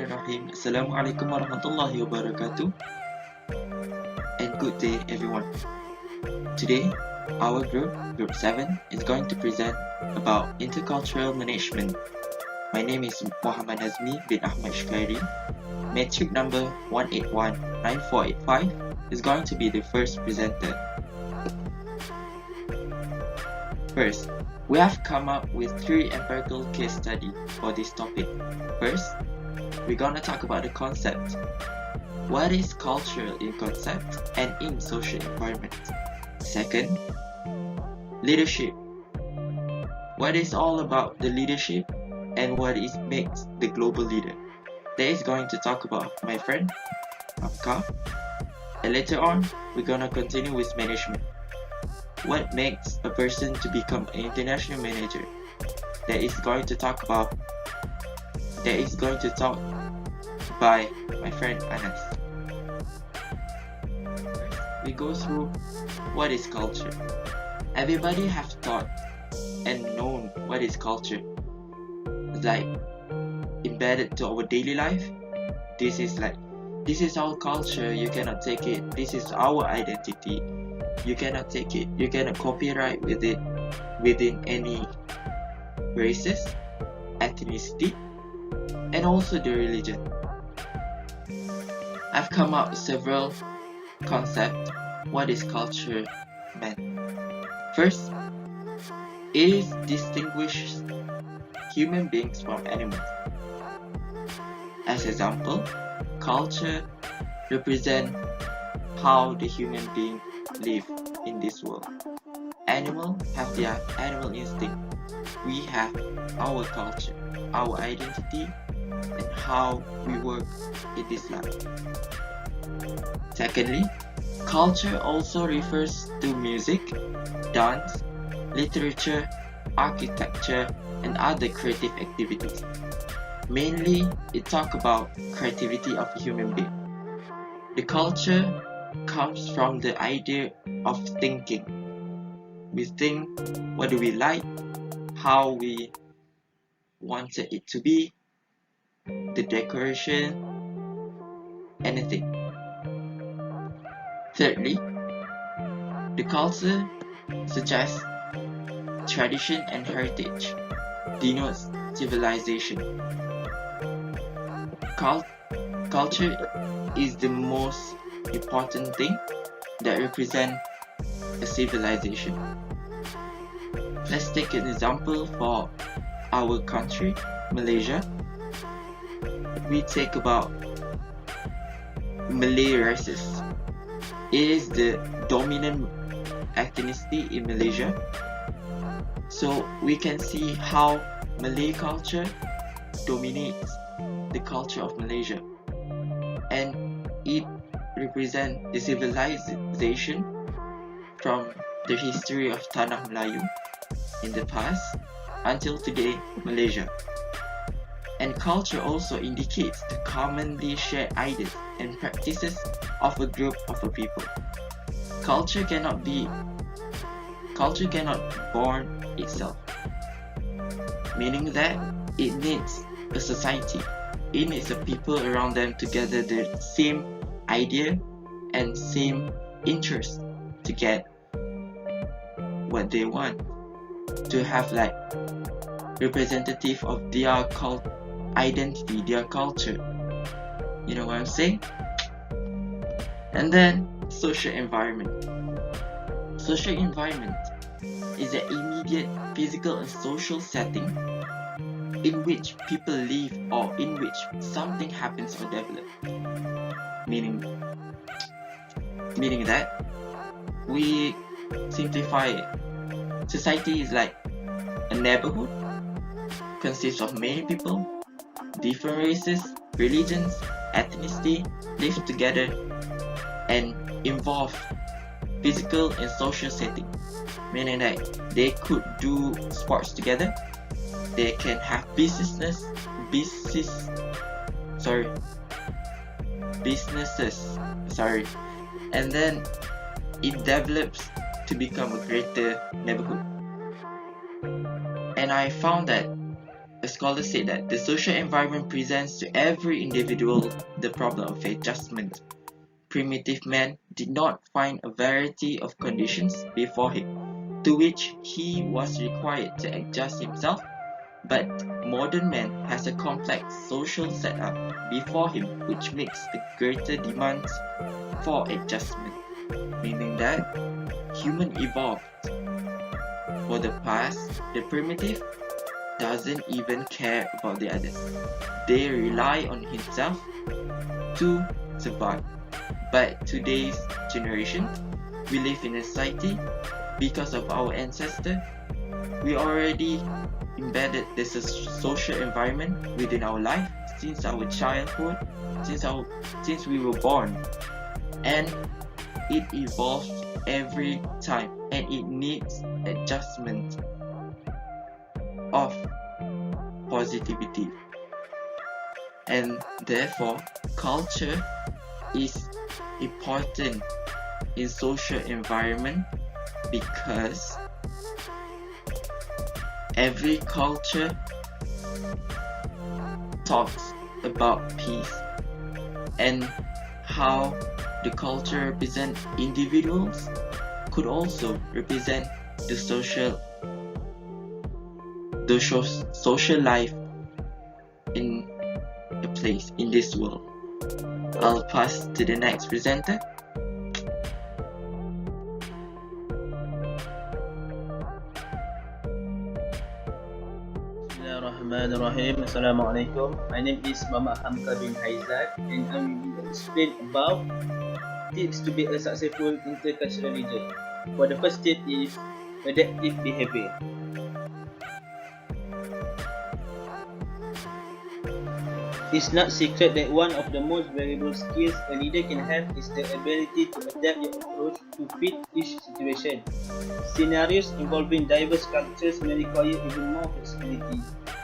Bismillahirrahmanirrahim. Assalamualaikum warahmatullahi wabarakatuh. And good day everyone. Today, our group 7, is going to present about intercultural management. My name is Muhammad Azmi bin Ahmad Shkairi. Metric number 1819485 is going to be the first presenter. First, we have come up with 3 empirical case studies for this topic. First, we're gonna talk about the concept. What is culture in concept and in social environment? Second, leadership. What is all about the leadership and what is makes the global leader? That is going to talk about my friend Afka. And later on, we're gonna continue with management. What makes a person to become an international manager? That is going to talk by my friend Anas. We go through what is culture. Everybody have thought and known what is culture. It's like embedded to our daily life. This is our culture, you cannot take it. This is our identity. You cannot take it. You cannot copyright with it within any races, ethnicity, and also the religion. I've come up with several concepts. What is culture meant? First, it is distinguishes human beings from animals. As example, culture represents how the human being live in this world. Animals have their animal instinct. We have our culture, our identity, and how we work in this life. Secondly, culture also refers to music, dance, literature, architecture, and other creative activities. Mainly, it talks about creativity of a human being. The culture comes from the idea of thinking. We think, what do we like, how we wanted it to be, the decoration, anything. Thirdly, the culture suggests tradition and heritage, denotes civilization. Culture is the most important thing that represents a civilization. Let's take an example for our country, Malaysia. We take about Malay races. It is the dominant ethnicity in Malaysia. So we can see how Malay culture dominates the culture of Malaysia. And it represents the civilization from the history of Tanah Melayu in the past until today, Malaysia. And culture also indicates the commonly shared ideas and practices of a group of a people. Culture cannot born itself, meaning that it needs a society. It needs the people around them to gather the same idea and same interest to get what they want, to have like representative of their identity, their culture. You know what I'm saying? And then social environment. Social environment is an immediate physical and social setting in which people live or in which something happens or develops. Meaning that we simplify it. Society is like a neighborhood, consists of many people, different races, religions, ethnicity, live together and involve physical and social setting. Meaning that they could do sports together, they can have businesses, and then it develops to become a greater neighborhood. And I found that a scholar said that the social environment presents to every individual the problem of adjustment. Primitive man did not find a variety of conditions before him to which he was required to adjust himself, but modern man has a complex social setup before him which makes a greater demands for adjustment, meaning that human evolved. For the past, the primitive doesn't even care about the others. They rely on himself to survive. But today's generation, we live in a society because of our ancestors. We already embedded this social environment within our life since our childhood, since we were born, and it evolves every time, and it needs adjustment of positivity. And therefore, culture is important in social environment because every culture talks about peace and how the culture represent individuals could also represent the social life in a place in this world. I'll pass to the next presenter. Bismillahirrahmanirrahim. Assalamualaikum. My name is Muhammad Hamka bin Haizat and I will explain about tips to be a successful intercultural leader. For the first tip is adaptive behavior. It's not secret that one of the most valuable skills a leader can have is the ability to adapt your approach to fit each situation. Scenarios involving diverse cultures may require even more flexibility,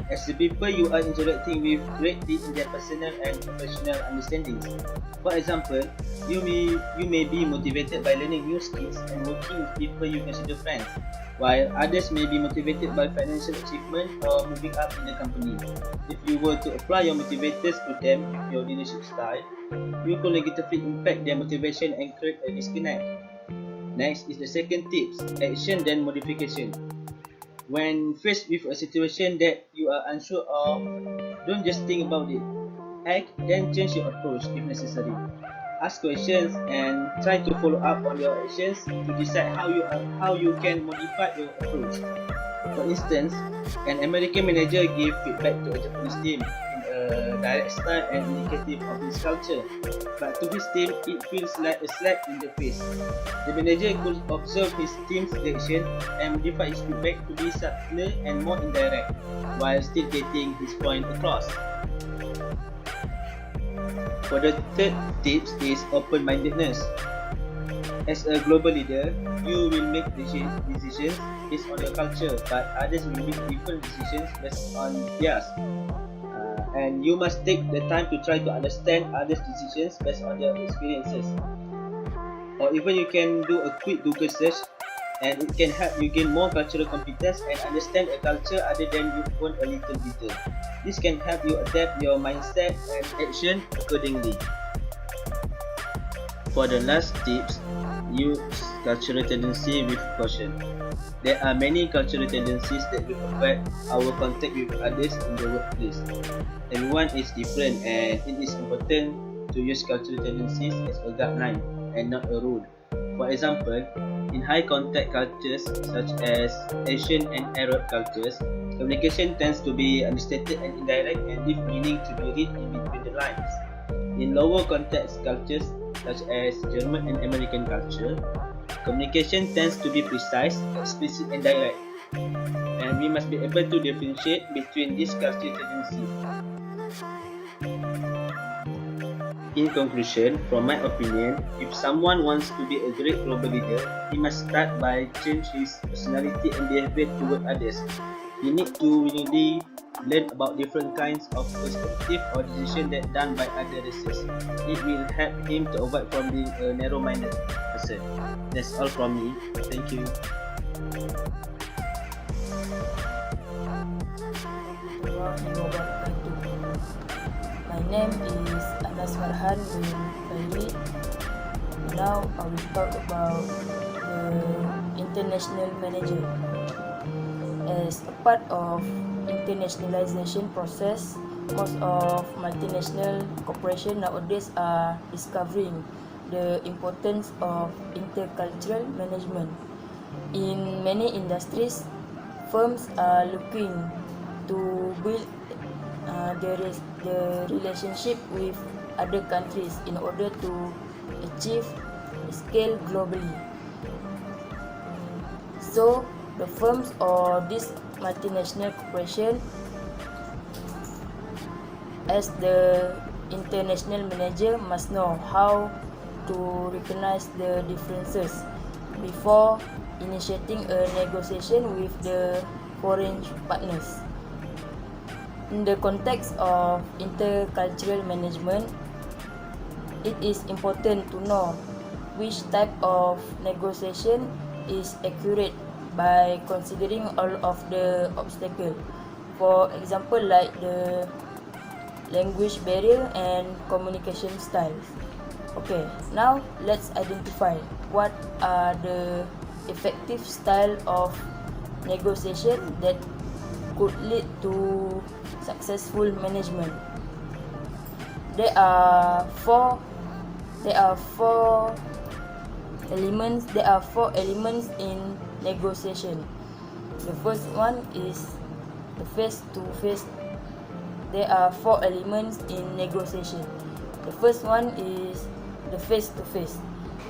as the people you are interacting with greatly in their personal and professional understandings. For example, you may be motivated by learning new skills and working with people you consider friends, while others may be motivated by financial achievement or moving up in the company. If you were to apply your motivators to them with your leadership style, you could negatively impact their motivation and create a disconnect. Next is the second tips, action then modification. When faced with a situation that you are unsure of, don't just think about it. Act, then change your approach if necessary. Ask questions and try to follow up on your actions to decide how you can modify your approach. For instance, an American manager gave feedback to a Japanese team in a direct style and indicative of his culture, but to his team it feels like a slap in the face. The manager could observe his team's reaction and modify his feedback to be subtler and more indirect, while still getting his point across. For the third tips is open-mindedness. As a global leader, you will make decisions based on your culture, but others will make different decisions based on theirs. And you must take the time to try to understand others' decisions based on their experiences. Or even you can do a quick Google search, and it can help you gain more cultural competence and understand a culture other than your own a little bit. This can help you adapt your mindset and action accordingly. For the last tips, use cultural tendency with caution. There are many cultural tendencies that will affect our contact with others in the workplace. Everyone is different and it is important to use cultural tendencies as a guideline and not a rule. For example, in high contact cultures such as Asian and Arab cultures, communication tends to be understated and indirect and leave meaning to be read in between the lines. In lower context cultures such as German and American culture, communication tends to be precise, explicit and direct, and we must be able to differentiate between these cultural tendencies. In conclusion, from my opinion, if someone wants to be a great global leader, he must start by changing his personality and behavior toward others. He needs to willingly learn about different kinds of perspective or decision that done by other races. It will help him to avoid from being a narrow-minded person. That's all from me. Thank you. warahmatullahi wabarakatuh. My name is Anas Farhan bin Khairi. Now I will talk about the international manager. As a part of internationalization process, most of multinational corporations nowadays are discovering the importance of intercultural management. In many industries, firms are looking to build the relationship with other countries in order to achieve scale globally. So, the firms or this multinational corporation, as the international manager, must know how to recognize the differences before initiating a negotiation with the foreign partners. In the context of intercultural management, it is important to know which type of negotiation is accurate by considering all of the obstacles. For example, like the language barrier and communication styles. Okay, now let's identify what are the effective style of negotiation that could lead to successful management. There are four elements in negotiation. The first one is the face-to-face. There are four elements in negotiation. The first one is the face-to-face.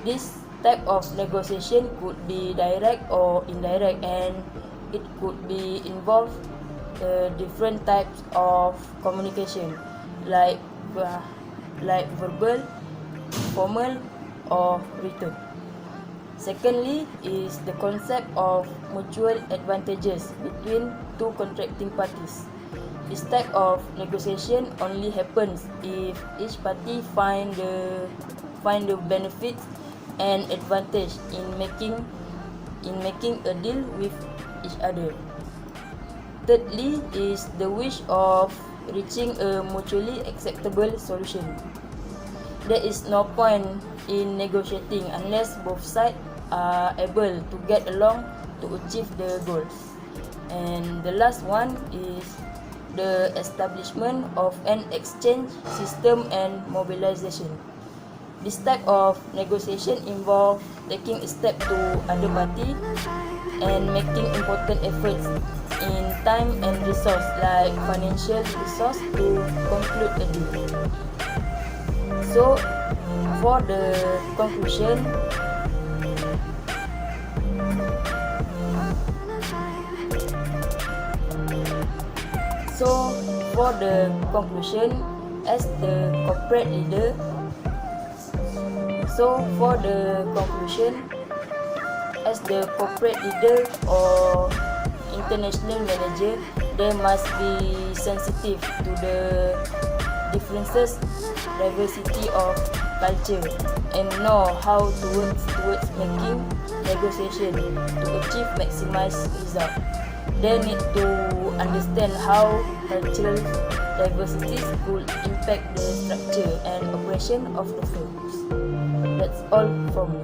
This type of negotiation could be direct or indirect, and it could be involve different types of communication, like verbal, formal, or written. Secondly is the concept of mutual advantages between two contracting parties. This type of negotiation only happens if each party find the benefits and advantage in making a deal with each other. Thirdly is the wish of reaching a mutually acceptable solution. There is no point in negotiating unless both sides are able to get along to achieve the goals. And the last one is the establishment of an exchange system and mobilization. This type of negotiation involves taking a step to other party and making important efforts in time and resource, like financial resource, to conclude a deal. So, for the conclusion, as the corporate leader, or international manager, they must be sensitive to the differences, diversity of culture, and know how to work towards making negotiation to achieve maximized result. They need to understand how cultural diversities could impact the structure and operation of the firms. That's all from me.